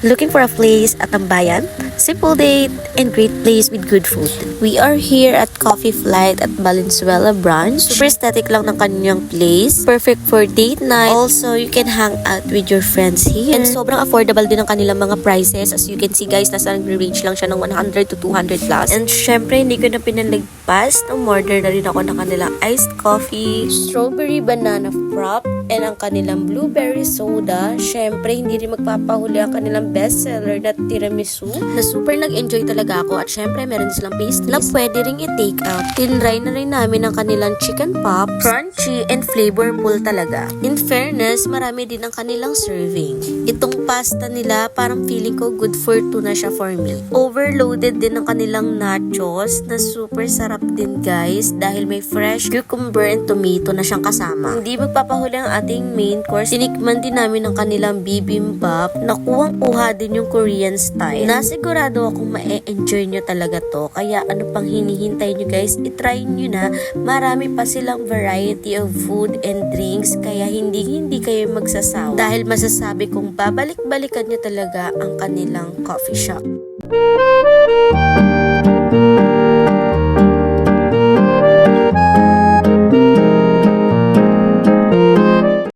Looking for a place at Tambayan? Simple date and great place with good food. We are here at Coffee Flight at Valenzuela branch. Super aesthetic lang ng kanyang place. Perfect for date night. Also, you can hang out with your friends here. And sobrang affordable din ang kanilang mga prices. As you can see guys, nasa range lang siya ng 100 to 200 plus. And syempre, hindi ko na pinalagpas. Umorder na rin ako ng kanilang iced coffee, strawberry banana frap, and ang kanilang blueberry soda. Syempre, hindi rin magpapahuli ang kanilang bestseller na tiramisu. Na super nag-enjoy talaga ako. At syempre, meron silang pastries na pwede ring i-take out. Tinry na rin namin ang kanilang chicken pop. Crunchy and flavorful talaga. In fairness, marami din ang kanilang serving. Itong pasta nila, parang feeling ko good for two na siya for me. Overloaded din ang kanilang nachos na super sarap din guys dahil may fresh cucumber and tomato na siyang kasama. Hindi magpapahuli ang ating main course. Tinikman din namin ang kanilang bibimbap na kuwang-kuha din yung Korean style. Nasigurado akong ma-enjoy nyo talaga to. Kaya ano pang hinihintay nyo guys, itry nyo na. Marami pa silang variety of food and drinks kaya hindi kayo magsasawa. Dahil masasabi kong babalik-balikan nyo talaga ang kanilang coffee shop.